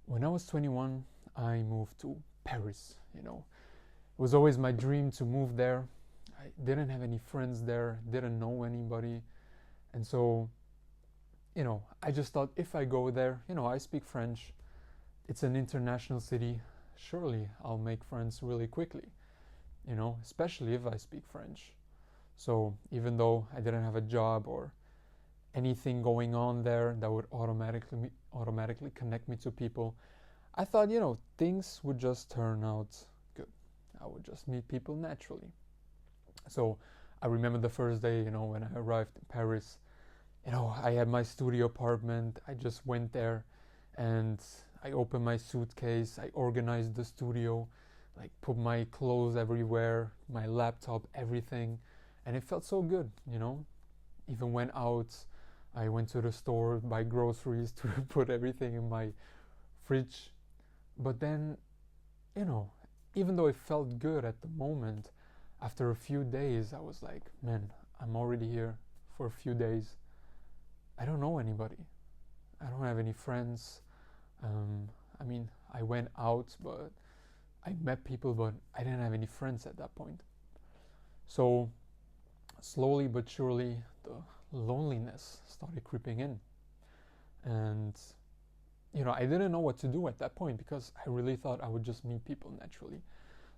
When I was 21, I moved to Paris. It was always my dream to move there. I didn't have any friends there, didn't know anybody. And so, I just thought if I go there, I speak French, it's an international city, surely I'll make friends really quickly, especially if I speak French. So even though I didn't have a job or anything going on there that would automatically connect me to people, I thought, things would just turn out good. I would just meet people naturally. So I remember the first day, when I arrived in Paris, I had my studio apartment. I just went there and I opened my suitcase. I organized the studio, like put my clothes everywhere, my laptop, everything. And it felt so good, Even went out, I went to the store, buy groceries to put everything in my fridge. But then, even though it felt good at the moment, after a few days, I was like, man, I'm already here for a few days. I don't know anybody. I don't have any friends. I went out, but I met people, but I didn't have any friends at that point. So, slowly but surely, the loneliness started creeping in. And, I didn't know what to do at that point because I really thought I would just meet people naturally.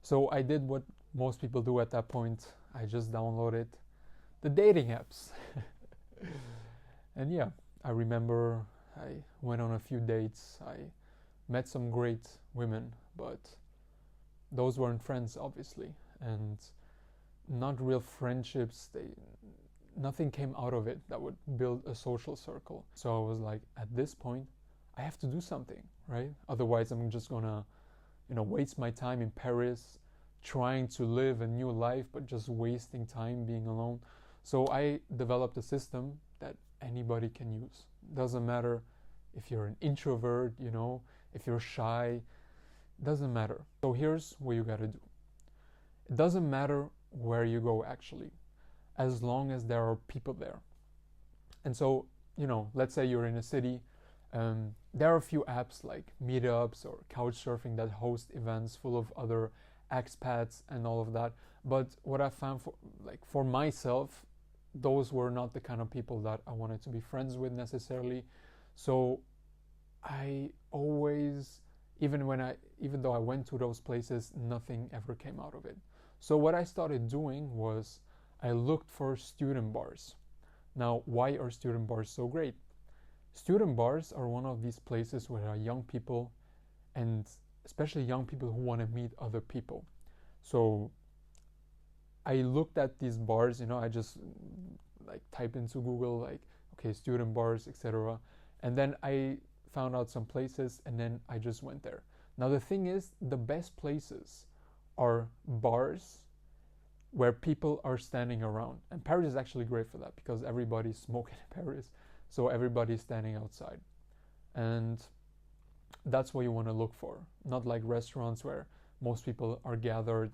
So I did what most people do at that point. I just downloaded the dating apps. And yeah, I remember I went on a few dates. I met some great women, but those weren't friends, obviously, and not real friendships. Nothing came out of it that would build a social circle. So I was like, at this point, I have to do something, right? Otherwise, I'm just gonna, waste my time in Paris trying to live a new life, but just wasting time being alone. So I developed a system that anybody can use. Doesn't matter if you're an introvert, if you're shy, doesn't matter. So here's what you gotta do. It doesn't matter where you go actually, as long as there are people there. And so, let's say you're in a city, there are a few apps like meetups or couchsurfing that host events full of other expats and all of that. But what I found for myself, those were not the kind of people that I wanted to be friends with necessarily. So I always, even though I went to those places, nothing ever came out of it. So what I started doing was I looked for student bars. Now, why are student bars so great? Student bars are one of these places where there are young people, and especially young people who want to meet other people. So I looked at these bars, I just like type into Google like, okay, student bars, etc. And then I found out some places and then I just went there. Now the thing is, the best places are bars where people are standing around. And Paris is actually great for that because everybody's smoking in Paris. So everybody's standing outside. And that's what you want to look for. Not like restaurants where most people are gathered,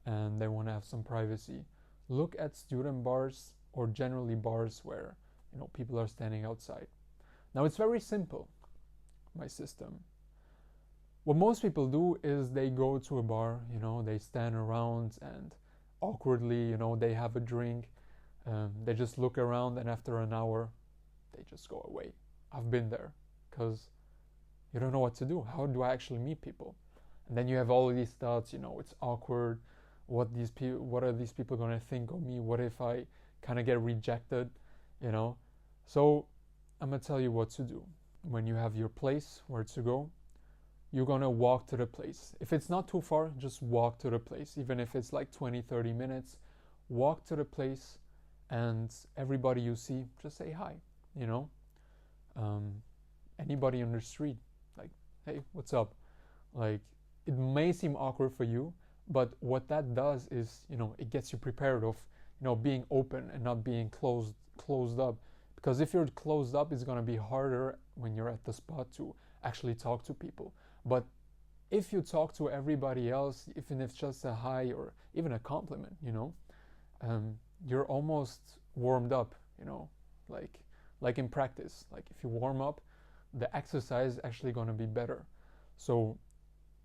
and they want to have some privacy. Look at student bars or generally bars where, people are standing outside. Now it's very simple, my system. What most people do is they go to a bar, they stand around and awkwardly, they have a drink. They just look around and after an hour, they just go away. I've been there because you don't know what to do. How do I actually meet people? And then you have all of these thoughts, it's awkward. What are these people going to think of me? What if I kind of get rejected, So I'm going to tell you what to do. When you have your place where to go, you're going to walk to the place. If it's not too far, just walk to the place. Even if it's like 20, 30 minutes, walk to the place and everybody you see, just say hi, Anybody on the street, like, hey, what's up? Like, it may seem awkward for you, but what that does is, it gets you prepared of, being open and not being closed up. Because if you're closed up, it's going to be harder when you're at the spot to actually talk to people. But if you talk to everybody else, even if it's just a hi or even a compliment, you're almost warmed up, like in practice. Like if you warm up, the exercise is actually going to be better. So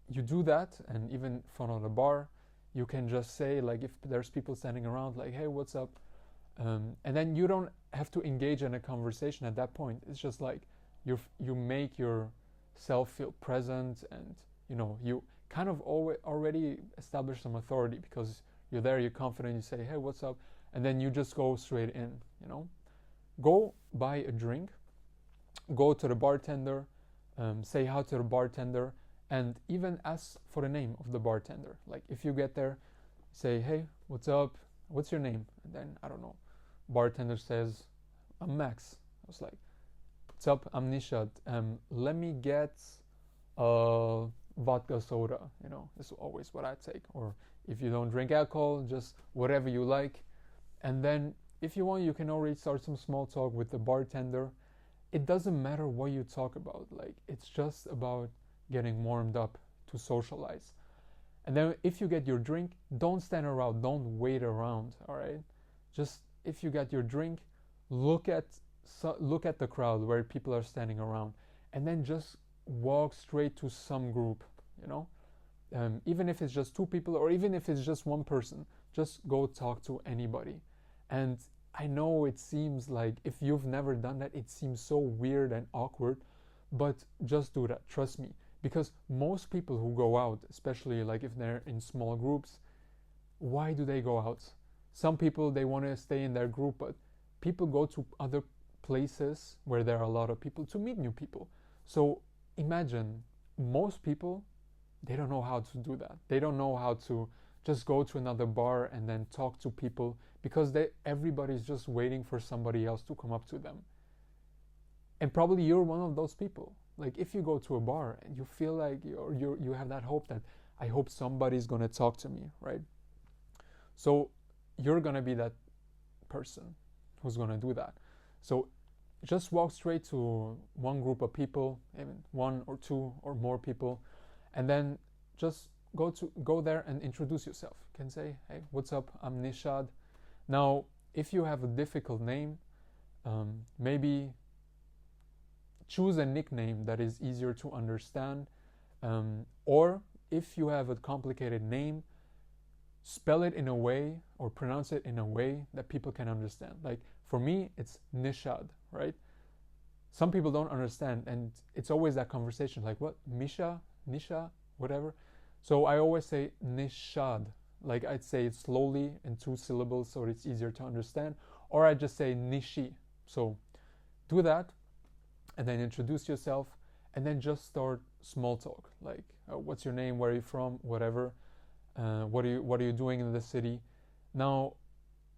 you do that, and even in front of the bar, you can just say, like, if there's people standing around, like, hey, what's up? And then you don't have to engage in a conversation at that point. It's just like you make yourself feel present, and you kind of already establish some authority because you're there, you're confident, you say, hey, what's up? And then you just go straight in, Go buy a drink, go to the bartender, say hi to the bartender, and even ask for the name of the bartender. Like, if you get there, say, hey, what's up? What's your name? And then, I don't know, bartender says, I'm Max. I was like, what's up? I'm Nishad. Let me get a vodka soda. This is always what I take. Or if you don't drink alcohol, just whatever you like. And then if you want, you can already start some small talk with the bartender. It doesn't matter what you talk about. Like, it's just about getting warmed up to socialize. And then if you get your drink, don't stand around, don't wait around, all right? Just, if you get your drink, look at the crowd where people are standing around, and then just walk straight to some group, even if it's just two people, or even if it's just one person, just go talk to anybody. And I know it seems like, if you've never done that, it seems so weird and awkward, but just do that, trust me. Because most people who go out, especially like if they're in small groups, why do they go out? Some people, they want to stay in their group, but people go to other places where there are a lot of people to meet new people. So imagine, most people, they don't know how to do that. They don't know how to just go to another bar and then talk to people, because everybody's just waiting for somebody else to come up to them. And probably you're one of those people. Like, if you go to a bar and you feel like you have that hope that, I hope somebody's going to talk to me, right? So you're going to be that person who's going to do that. So just walk straight to one group of people, even one or two or more people, and then just go there and introduce yourself. You can say, hey, what's up? I'm Nishad. Now, if you have a difficult name, maybe choose a nickname that is easier to understand, or if you have a complicated name, spell it in a way or pronounce it in a way that people can understand. Like, for me, it's Nishad, right? Some people don't understand, and it's always that conversation, like, what, Misha, Nisha, whatever. So I always say Nishad. Like, I'd say it slowly in 2 syllables so it's easier to understand, or I just say Nishi. So do that, and then introduce yourself, and then just start small talk, like, what's your name, where are you from, whatever, what are you doing in the city. Now,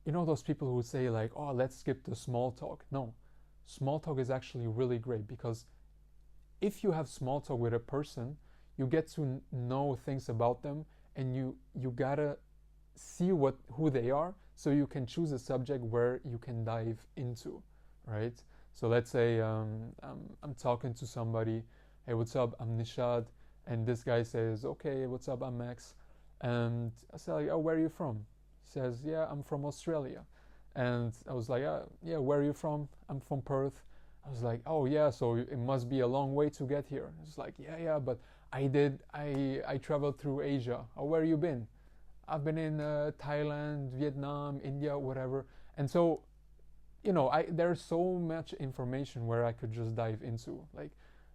those people who say, like, oh, let's skip the small talk. No, small talk is actually really great, because if you have small talk with a person, you get to know things about them, and you gotta see who they are, so you can choose a subject where you can dive into, right? So let's say I'm talking to somebody, hey, what's up? I'm Nishad, and this guy says, okay, what's up? I'm Max, and I say, like, oh, where are you from? He says, yeah, I'm from Australia, and I was like, yeah, where are you from? I'm from Perth. I was like, oh yeah, so it must be a long way to get here. It's like, yeah, but I traveled through Asia. Oh, where you been? I've been in Thailand, Vietnam, India, whatever. And so, there's so much information where I could just dive into. Like,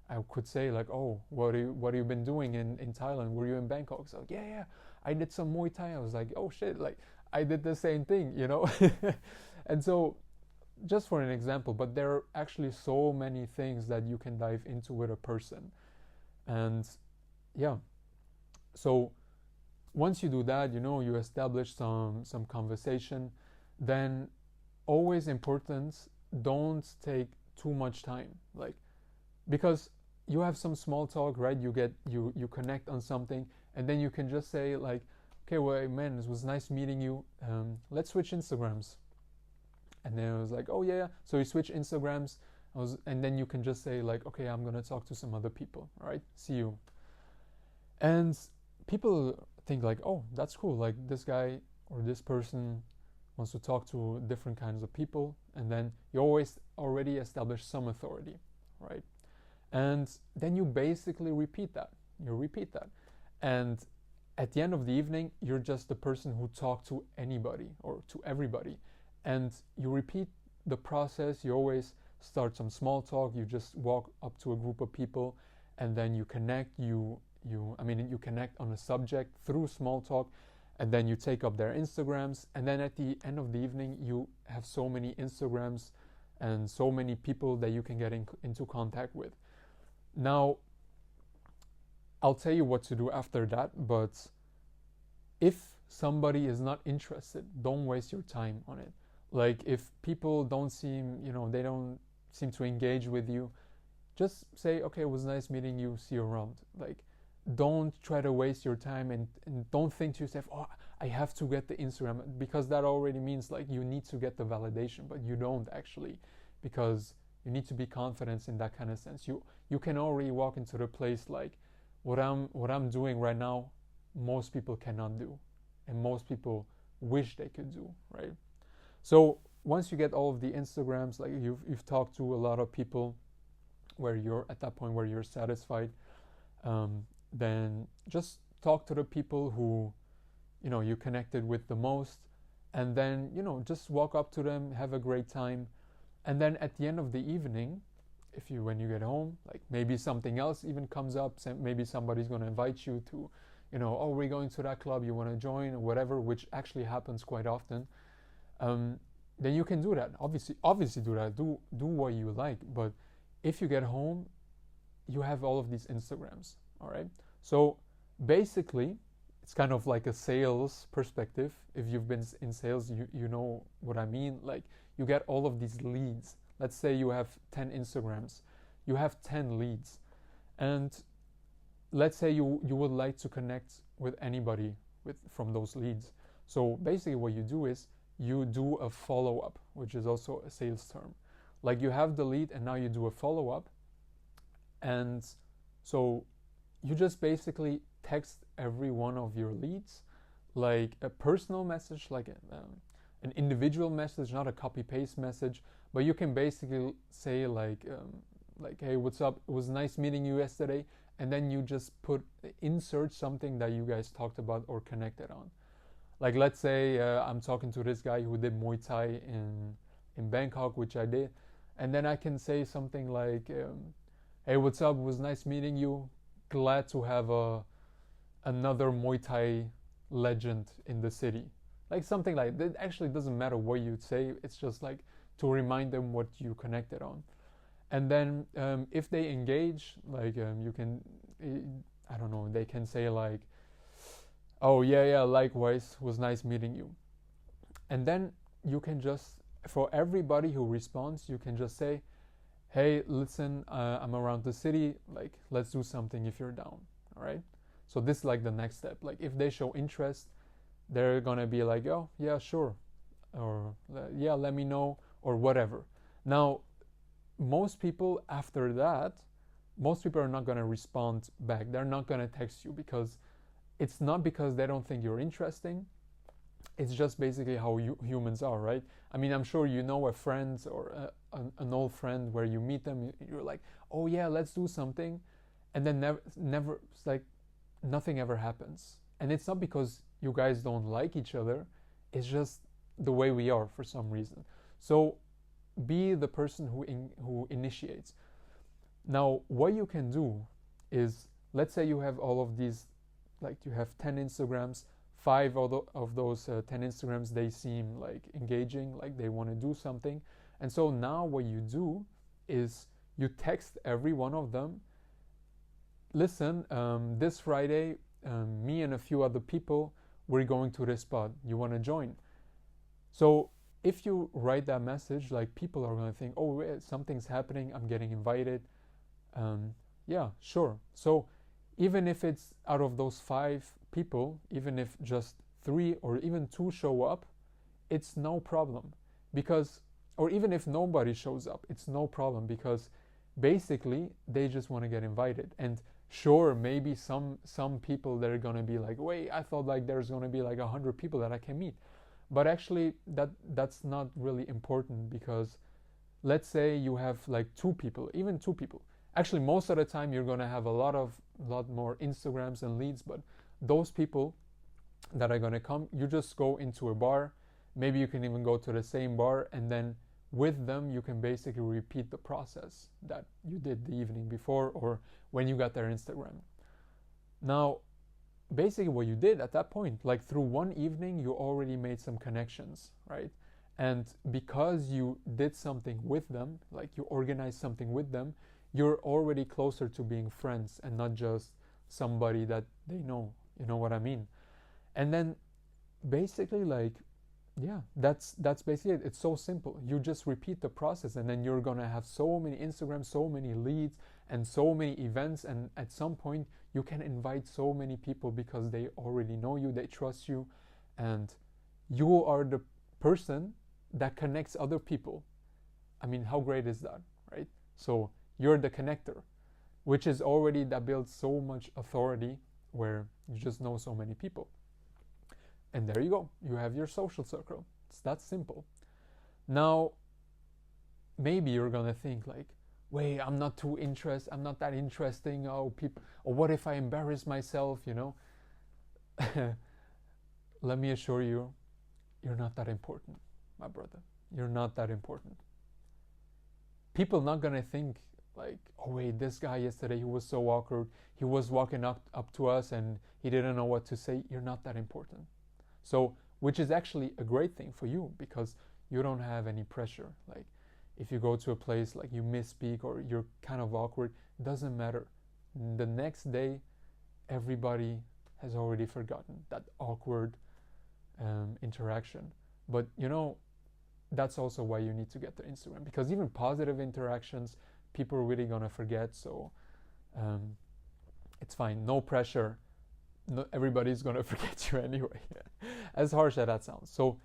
I could say, like, oh, what have you been doing in Thailand? Were you in Bangkok? So, yeah, I did some Muay Thai. I was like, oh shit, like, I did the same thing, And so, just for an example, but there are actually so many things that you can dive into with a person. And yeah, so once you do that, you establish some conversation, then always important, don't take too much time, like, because you have some small talk, right? You connect on something, and then you can just say, like, okay, well, man, it was nice meeting you, let's switch Instagrams. And then I was like, oh yeah, so you switch Instagrams, and then you can just say, like, okay, I'm gonna talk to some other people, all right, see you. And people think, like, oh, that's cool, like, this guy or this person wants to talk to different kinds of people, and then you always already establish some authority, right? And then you basically repeat that. You repeat that. And at the end of the evening, you're just the person who talked to anybody or to everybody. And you repeat the process. You always start some small talk. You just walk up to a group of people and then you connect. You connect on a subject through small talk, and then you take up their Instagrams. And then at the end of the evening, you have so many Instagrams and so many people that you can get into contact with. Now, I'll tell you what to do after that, but if somebody is not interested, don't waste your time on it. Like, if people don't seem, they don't seem to engage with you, just say, okay, it was nice meeting you, see you around. Like, don't try to waste your time, and don't think to yourself, oh, I have to get the Instagram, because that already means like you need to get the validation, but you don't actually, because you need to be confident in that kind of sense. You can already walk into the place like, what I'm doing right now, most people cannot do, and most people wish they could do, right? So once you get all of the Instagrams, like you've talked to a lot of people, where you're at that point where you're satisfied, then just talk to the people who you connected with the most, and then just walk up to them, have a great time, and then at the end of the evening, when you get home, like maybe something else even comes up, maybe somebody's going to invite you to, oh, we're going to that club, you want to join, or whatever, which actually happens quite often. Then you can do that. Obviously do that. Do what you like. But if you get home, you have all of these Instagrams. All right. So basically, it's kind of like a sales perspective. If you've been in sales, you know what I mean. Like, you get all of these leads. Let's say you have 10 Instagrams. You have 10 leads. And let's say you would like to connect with anybody from those leads. So basically what you do is you do a follow-up, which is also a sales term. Like, you have the lead and now you do a follow-up. And so you just basically text every one of your leads, like a personal message, like an individual message, not a copy-paste message, but you can basically say like, hey, what's up? It was nice meeting you yesterday. And then you just insert something that you guys talked about or connected on. Like, let's say I'm talking to this guy who did Muay Thai in Bangkok, which I did. And then I can say something like, hey, what's up? It was nice meeting you. Glad to have another Muay Thai legend in the city. Like, something like that. Actually, doesn't matter what you'd say. It's just like to remind them what you connected on. And then if they engage, like you can, I don't know, they can say like, oh yeah, likewise, was nice meeting you. And then you can just, for everybody who responds, you can just say, hey, listen, I'm around the city, like, let's do something if you're down. All right. So this is like the next step. Like, if they show interest, they're gonna be like, oh yeah, sure, or yeah, let me know, or whatever. Now, most people after that, most people are not going to respond back. They're not going to text you, because it's not because they don't think you're interesting. It's just basically how humans are, right? I mean, I'm sure you know a friend or an old friend where you meet them, you're like, oh yeah, let's do something. And then never, it's like nothing ever happens. And it's not because you guys don't like each other. It's just the way we are for some reason. So be the person who initiates. Now, what you can do is, let's say you have all of these, like you have 10 Instagrams, 5 of those 10 Instagrams, they seem like engaging, like they want to do something. And so now what you do is you text every one of them, listen, this Friday, me and a few other people, we're going to this spot. You want to join? So if you write that message, like, people are going to think, oh, wait, something's happening, I'm getting invited. Yeah, sure. So even if it's out of those 5 people, even if just 3 or even 2 show up, it's no problem. Because, or even if nobody shows up, it's no problem, because basically they just want to get invited. And sure, maybe some people that are going to be like, wait, I thought like there's going to be like 100 people that I can meet. But actually, that's not really important, because let's say you have like 2 people, even 2 people, Actually, most of the time you're gonna have a lot more Instagrams and leads, but those people that are gonna come, you just go into a bar. Maybe you can even go to the same bar, and then with them you can basically repeat the process that you did the evening before or when you got their Instagram. Now, basically what you did at that point, like through one evening, you already made some connections, right? And because you did something with them, like you organized something with them, you're already closer to being friends and not just somebody that they know. You know what I mean? And then basically, like, yeah, that's basically it. It's so simple. You just repeat the process, and then you're gonna have so many Instagrams, so many leads, and so many events. And at some point, you can invite so many people because they already know you, they trust you, and you are the person that connects other people. I mean, how great is that, right? So you're the connector, which is already, that builds so much authority where you just know so many people. And there you go. You have your social circle. It's that simple. Now, maybe you're gonna think like, wait, I'm not that interesting. Oh, people, or what if I embarrass myself, you know? Let me assure you, you're not that important, my brother. You're not that important. People not gonna think like, oh wait, this guy yesterday, he was so awkward. He was walking up to us and he didn't know what to say. You're not that important. So, which is actually a great thing for you because you don't have any pressure. Like, if you go to a place like you misspeak or you're kind of awkward, doesn't matter. The next day, everybody has already forgotten that awkward interaction. But you know, that's also why you need to get the Instagram, because even positive interactions, people are really gonna forget. So it's fine. No pressure. No, everybody's gonna forget you anyway. As harsh as that sounds. So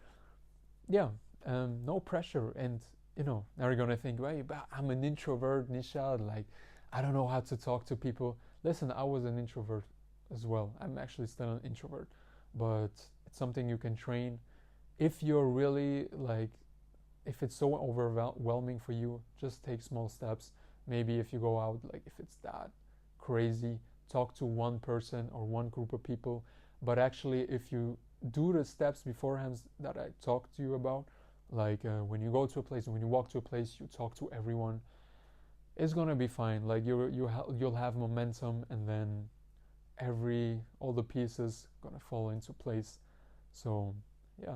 yeah, no pressure. And you know, now you're gonna think, well, but I'm an introvert, Nishad. Like, I don't know how to talk to people. Listen, I was an introvert as well. I'm actually still an introvert, but it's something you can train. If you're really like, if it's so overwhelming for you, just take small steps. Maybe if you go out, like if it's that crazy, talk to one person or one group of people. But actually, if you do the steps beforehand that I talked to you about, like when you go to a place, when you walk to a place, you talk to everyone, it's gonna be fine. Like you'll have momentum, and then all the pieces gonna fall into place. So yeah,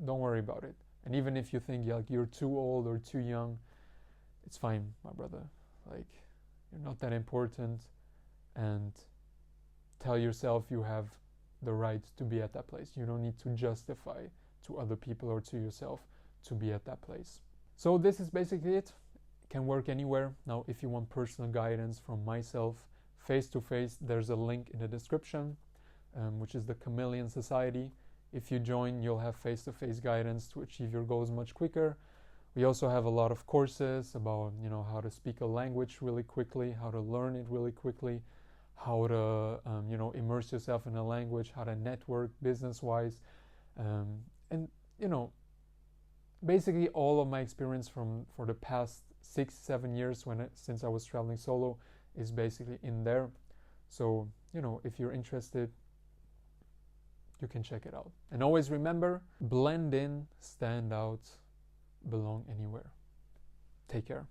don't worry about it. And even if you think like you're too old or too young, it's fine, my brother. Like, you're not that important, and tell yourself you have the right to be at that place. You don't need to justify to other people or to yourself to be at that place. So this is basically it. Can work anywhere. Now, if you want personal guidance from myself, face to face, there's a link in the description, which is the Chameleon Society. If you join, you'll have face-to-face guidance to achieve your goals much quicker. We also have a lot of courses about, you know, how to speak a language really quickly, how to learn it really quickly, how to, you know, immerse yourself in a language, how to network business-wise, and you know, basically all of my experience for the past 6-7 years since I was traveling solo is basically in there. So you know, if you're interested, you can check it out. And always remember, blend in, stand out, belong anywhere. Take care.